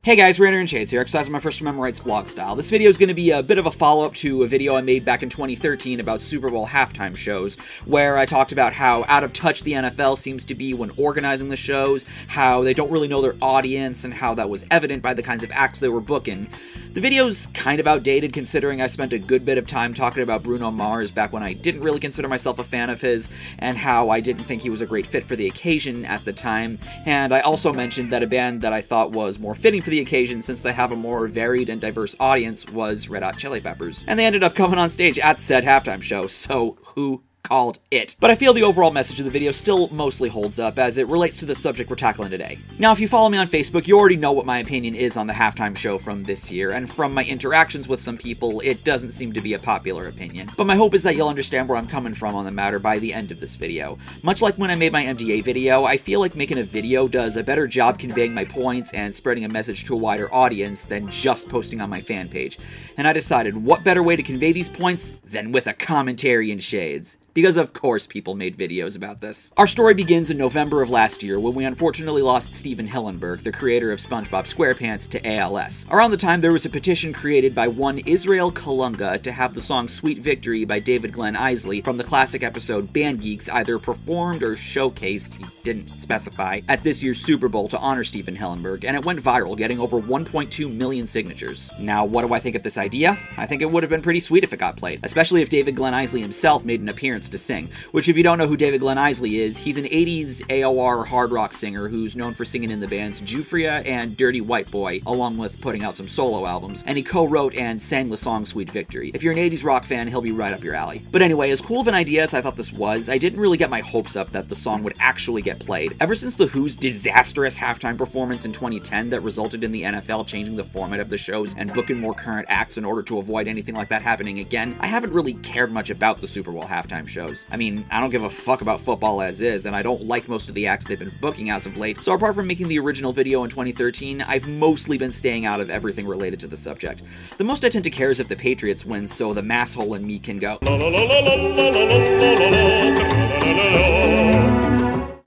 Hey guys, RanterInShades here, exercising my first remember rights vlog style. This video is going to be a bit of a follow-up to a video I made back in 2013 about Super Bowl halftime shows, where I talked about how out of touch the NFL seems to be when organizing the shows, how they don't really know their audience, and how that was evident by the kinds of acts they were booking. The video's kind of outdated considering I spent a good bit of time talking about Bruno Mars back when I didn't really consider myself a fan of his, and how I didn't think he was a great fit for the occasion at the time, and I also mentioned that a band that I thought was more fitting for the occasion since they have a more varied and diverse audience was Red Hot Chili Peppers. And they ended up coming on stage at said halftime show, so who called it? But I feel the overall message of the video still mostly holds up as it relates to the subject we're tackling today. Now, if you follow me on Facebook, you already know what my opinion is on the halftime show from this year, and from my interactions with some people, it doesn't seem to be a popular opinion. But my hope is that you'll understand where I'm coming from on the matter by the end of this video. Much like when I made my MDA video, I feel like making a video does a better job conveying my points and spreading a message to a wider audience than just posting on my fan page. And I decided, what better way to convey these points than with a commentary in shades? Because of course people made videos about this. Our story begins in November of last year when we unfortunately lost Stephen Hillenburg, the creator of SpongeBob SquarePants, to ALS. Around the time there was a petition created by one Israel Kalunga to have the song Sweet Victory by David Glenn Isley from the classic episode Band Geeks either performed or showcased, he didn't specify, at this year's Super Bowl to honor Stephen Hillenburg, and it went viral, getting over 1.2 million signatures. Now, what do I think of this idea? I think it would have been pretty sweet if it got played, especially if David Glenn Isley himself made an appearance to sing, which if you don't know who David Glenn Isley is, he's an 80s AOR hard rock singer who's known for singing in the bands Jufria and Dirty White Boy, along with putting out some solo albums, and he co-wrote and sang the song Sweet Victory. If you're an 80s rock fan, he'll be right up your alley. But anyway, as cool of an idea as I thought this was, I didn't really get my hopes up that the song would actually get played. Ever since The Who's disastrous halftime performance in 2010 that resulted in the NFL changing the format of the shows and booking more current acts in order to avoid anything like that happening again, I haven't really cared much about the Super Bowl halftime shows. I mean, I don't give a fuck about football as is, and I don't like most of the acts they've been booking as of late, so apart from making the original video in 2013, I've mostly been staying out of everything related to the subject. The most I tend to care is if the Patriots win, so the Masshole in me can go.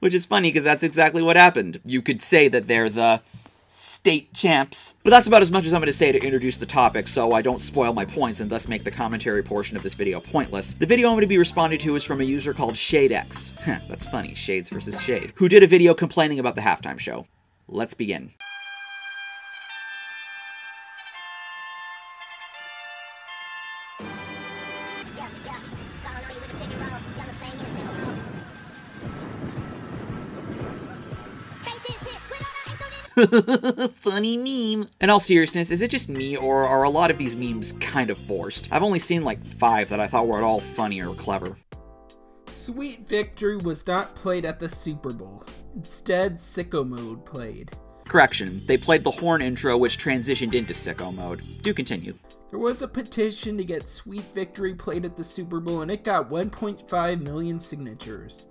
Which is funny, because that's exactly what happened. You could say that they're the state champs. But that's about as much as I'm going to say to introduce the topic so I don't spoil my points and thus make the commentary portion of this video pointless. The video I'm going to be responding to is from a user called ShadeX. That's funny, Shades versus Shade, who did a video complaining about the halftime show. Let's begin. Funny meme. In all seriousness, is it just me, or are a lot of these memes kind of forced? I've only seen like 5 that I thought were at all funny or clever. Sweet Victory was not played at the Super Bowl. Instead, Sicko Mode played. Correction, they played the horn intro which transitioned into Sicko Mode. Do continue. There was a petition to get Sweet Victory played at the Super Bowl and it got 1.5 million signatures.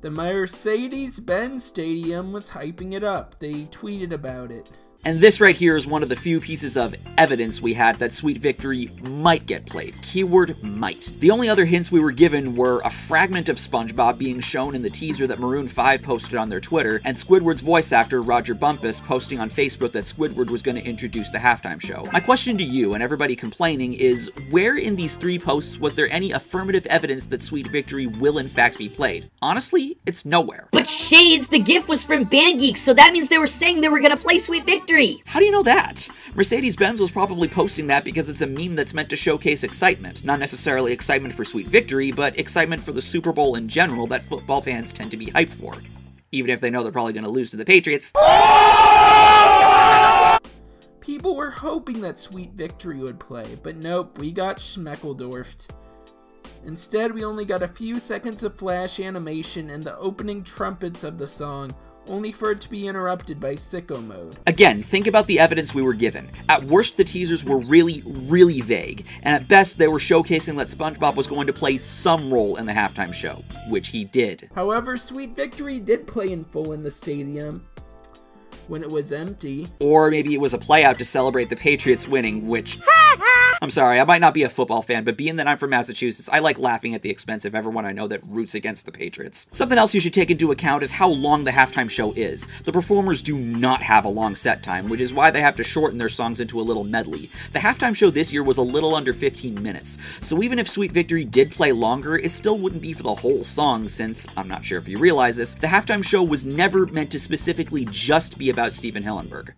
The Mercedes-Benz Stadium was hyping it up. They tweeted about it. And this right here is one of the few pieces of evidence we had that Sweet Victory might get played. Keyword might. The only other hints we were given were a fragment of SpongeBob being shown in the teaser that Maroon 5 posted on their Twitter, and Squidward's voice actor Roger Bumpus posting on Facebook that Squidward was going to introduce the halftime show. My question to you and everybody complaining is, where in these 3 posts was there any affirmative evidence that Sweet Victory will in fact be played? Honestly, it's nowhere. But Shades, the GIF was from Band Geeks, so that means they were saying they were going to play Sweet Victory. How do you know that? Mercedes-Benz was probably posting that because it's a meme that's meant to showcase excitement. Not necessarily excitement for Sweet Victory, but excitement for the Super Bowl in general that football fans tend to be hyped for. Even if they know they're probably going to lose to the Patriots. People were hoping that Sweet Victory would play, but nope, we got schmeckledorfed. Instead, we only got a few seconds of flash animation and the opening trumpets of the song, only for it to be interrupted by Sicko Mode. Again, think about the evidence we were given. At worst, the teasers were really, really vague, and at best, they were showcasing that SpongeBob was going to play some role in the halftime show, which he did. However, Sweet Victory did play in full in the stadium when it was empty. Or maybe it was a play out to celebrate the Patriots winning, which I'm sorry, I might not be a football fan, but being that I'm from Massachusetts, I like laughing at the expense of everyone I know that roots against the Patriots. Something else you should take into account is how long the halftime show is. The performers do not have a long set time, which is why they have to shorten their songs into a little medley. The halftime show this year was a little under 15 minutes, so even if Sweet Victory did play longer, it still wouldn't be for the whole song since, I'm not sure if you realize this, the halftime show was never meant to specifically just be about Stephen Hillenburg.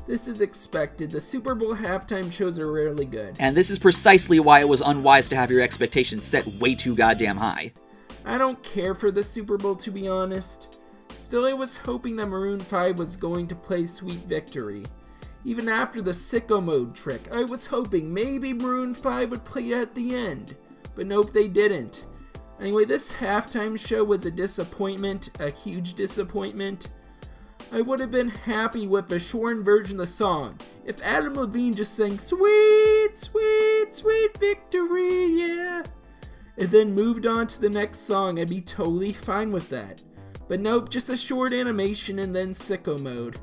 This is expected. The Super Bowl halftime shows are rarely good. And this is precisely why it was unwise to have your expectations set way too goddamn high. I don't care for the Super Bowl, to be honest. Still, I was hoping that Maroon 5 was going to play Sweet Victory. Even after the sicko mode trick, I was hoping maybe Maroon 5 would play it at the end. But nope, they didn't. Anyway, this halftime show was a disappointment, a huge disappointment. I would have been happy with a shortened version of the song. If Adam Levine just sang sweet, sweet, sweet victory, yeah, and then moved on to the next song, I'd be totally fine with that. But nope, just a short animation and then sicko mode.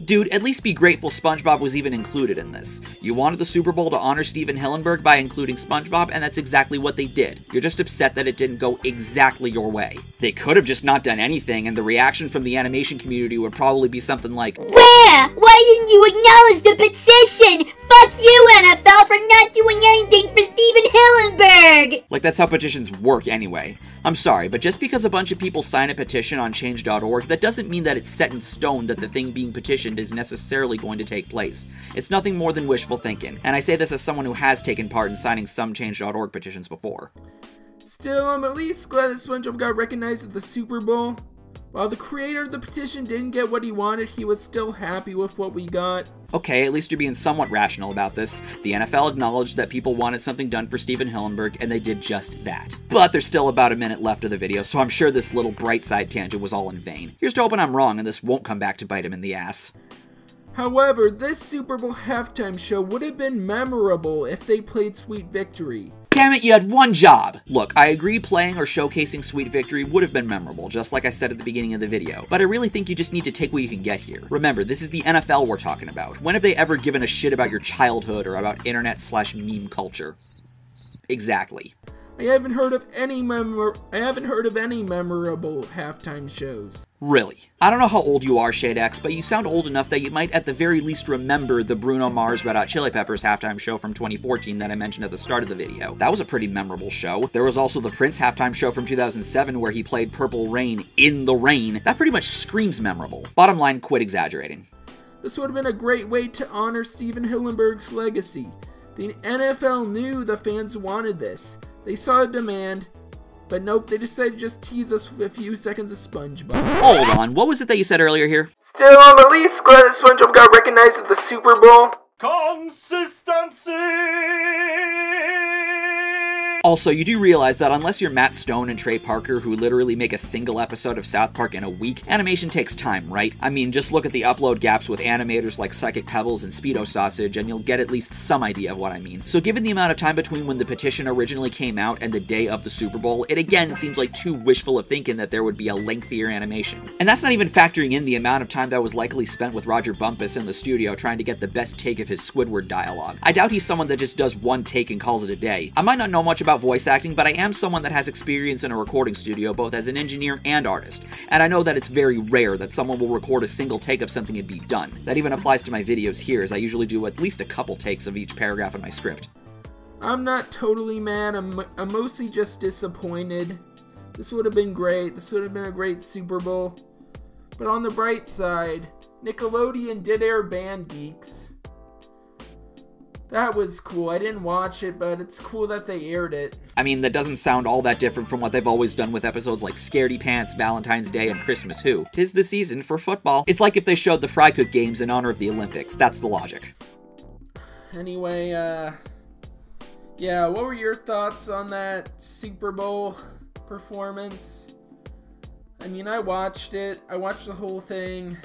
Dude, at least be grateful SpongeBob was even included in this. You wanted the Super Bowl to honor Stephen Hillenburg by including SpongeBob, and that's exactly what they did. You're just upset that it didn't go exactly your way. They could have just not done anything, and the reaction from the animation community would probably be something like, Where? Why didn't you acknowledge the petition? Fuck you, NFL, for not doing anything for Stephen Hillenburg! Like that's how petitions work anyway. I'm sorry, but just because a bunch of people sign a petition on change.org, that doesn't mean that it's set in stone that the thing being petitioned is necessarily going to take place. It's nothing more than wishful thinking, and I say this as someone who has taken part in signing some change.org petitions before. Still, I'm at least glad that SpongeBob got recognized at the Super Bowl. While the creator of the petition didn't get what he wanted, he was still happy with what we got. Okay, at least you're being somewhat rational about this. The NFL acknowledged that people wanted something done for Stephen Hillenburg, and they did just that. But there's still about a minute left of the video, so I'm sure this little bright side tangent was all in vain. Here's to hoping I'm wrong and this won't come back to bite him in the ass. However, this Super Bowl halftime show would have been memorable if they played Sweet Victory. Damn it, you had one job! Look, I agree playing or showcasing Sweet Victory would have been memorable, just like I said at the beginning of the video, but I really think you just need to take what you can get here. Remember, this is the NFL we're talking about. When have they ever given a shit about your childhood or about internet/meme culture? Exactly. I haven't heard of any memorable halftime shows. Really? I don't know how old you are, ShadeX, but you sound old enough that you might at the very least remember the Bruno Mars Red Hot Chili Peppers halftime show from 2014 that I mentioned at the start of the video. That was a pretty memorable show. There was also the Prince halftime show from 2007 where he played Purple Rain in the rain. That pretty much screams memorable. Bottom line, quit exaggerating. This would have been a great way to honor Stephen Hillenburg's legacy. The NFL knew the fans wanted this. They saw a demand, but nope, they decided to just tease us with a few seconds of SpongeBob. Hold on, what was it that you said earlier here? Still, I'm at least glad that SpongeBob got recognized at the Super Bowl. Consistency! Also, you do realize that unless you're Matt Stone and Trey Parker, who literally make a single episode of South Park in a week, animation takes time, right? I mean, just look at the upload gaps with animators like Psychic Pebbles and Speedo Sausage, and you'll get at least some idea of what I mean. So given the amount of time between when the petition originally came out and the day of the Super Bowl, it again seems like too wishful of thinking that there would be a lengthier animation. And that's not even factoring in the amount of time that was likely spent with Roger Bumpus in the studio trying to get the best take of his Squidward dialogue. I doubt he's someone that just does one take and calls it a day. I might not know much about voice acting, but I am someone that has experience in a recording studio both as an engineer and artist, and I know that it's very rare that someone will record a single take of something and be done. That even applies to my videos here, as I usually do at least a couple takes of each paragraph in my script. I'm not totally mad, I'm mostly just disappointed. This would have been great, this would have been a great Super Bowl. But on the bright side, Nickelodeon did air Band Geeks. That was cool. I didn't watch it, but it's cool that they aired it. I mean, that doesn't sound all that different from what they've always done with episodes like Scaredy Pants, Valentine's Day, and Christmas Who. 'Tis the season for football. It's like if they showed the Fry Cook Games in honor of the Olympics. That's the logic. Anyway, yeah, what were your thoughts on that Super Bowl performance? I mean, I watched it. I watched the whole thing.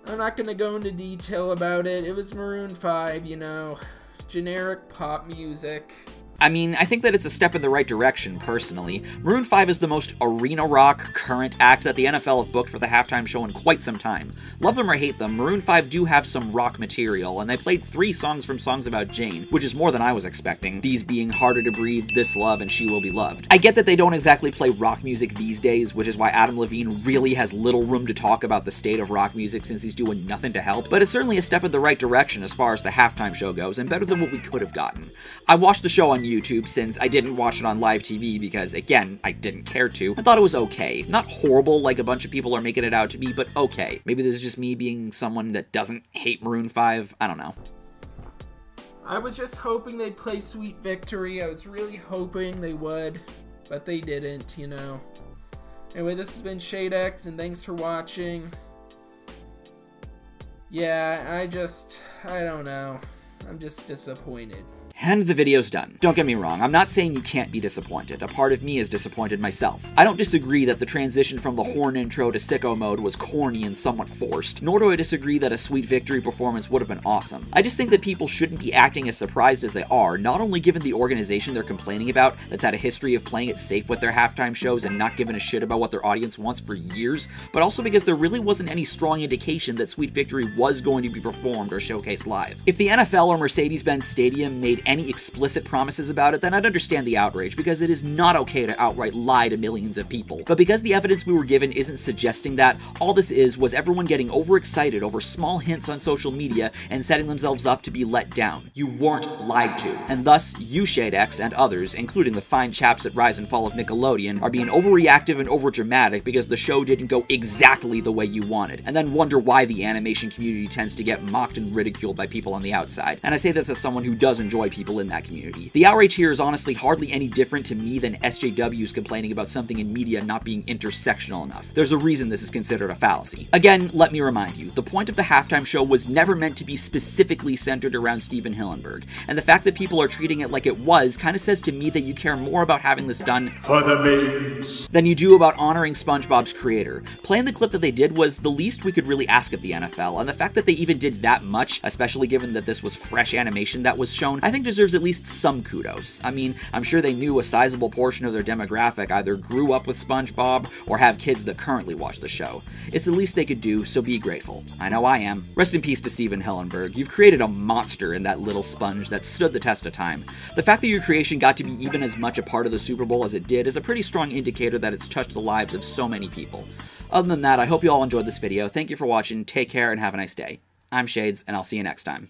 I'm not gonna go into detail about it. It was Maroon 5, you know, generic pop music. I mean, I think that it's a step in the right direction, personally. Maroon 5 is the most arena rock current act that the NFL have booked for the halftime show in quite some time. Love them or hate them, Maroon 5 do have some rock material, and they played 3 songs from Songs About Jane, which is more than I was expecting, these being Harder to Breathe, This Love, and She Will Be Loved. I get that they don't exactly play rock music these days, which is why Adam Levine really has little room to talk about the state of rock music since he's doing nothing to help, but it's certainly a step in the right direction as far as the halftime show goes, and better than what we could have gotten. I watched the show on YouTube since I didn't watch it on live TV because, again, I didn't care to. I thought it was okay. Not horrible like a bunch of people are making it out to be, but okay. Maybe this is just me being someone that doesn't hate Maroon 5. I don't know. I was just hoping they'd play Sweet Victory. I was really hoping they would, but they didn't, you know. Anyway, this has been ShadeX, and thanks for watching. Yeah, I don't know. I'm just disappointed. And the video's done. Don't get me wrong, I'm not saying you can't be disappointed. A part of me is disappointed myself. I don't disagree that the transition from the horn intro to sicko mode was corny and somewhat forced, nor do I disagree that a Sweet Victory performance would have been awesome. I just think that people shouldn't be acting as surprised as they are, not only given the organization they're complaining about that's had a history of playing it safe with their halftime shows and not giving a shit about what their audience wants for years, but also because there really wasn't any strong indication that Sweet Victory was going to be performed or showcased live. If the NFL or Mercedes-Benz Stadium made any explicit promises about it, then I'd understand the outrage, because it is not okay to outright lie to millions of people. But because the evidence we were given isn't suggesting that, all this was everyone getting overexcited over small hints on social media and setting themselves up to be let down. You weren't lied to. And thus, you, ShadeX, and others, including the fine chaps at Rise and Fall of Nickelodeon, are being overreactive and overdramatic because the show didn't go exactly the way you wanted, and then wonder why the animation community tends to get mocked and ridiculed by people on the outside. And I say this as someone who does enjoy people in that community. The outrage here is honestly hardly any different to me than SJWs complaining about something in media not being intersectional enough. There's a reason this is considered a fallacy. Again, let me remind you, the point of the halftime show was never meant to be specifically centered around Stephen Hillenburg, and the fact that people are treating it like it was kind of says to me that you care more about having this done for the memes than you do about honoring SpongeBob's creator. Playing the clip that they did was the least we could really ask of the NFL, and the fact that they even did that much, especially given that this was fresh animation that was shown, I think deserves at least some kudos. I mean, I'm sure they knew a sizable portion of their demographic either grew up with SpongeBob or have kids that currently watch the show. It's the least they could do, so be grateful. I know I am. Rest in peace to Stephen Hillenburg. You've created a monster in that little sponge that stood the test of time. The fact that your creation got to be even as much a part of the Super Bowl as it did is a pretty strong indicator that it's touched the lives of so many people. Other than that, I hope you all enjoyed this video. Thank you for watching, take care, and have a nice day. I'm Shades, and I'll see you next time.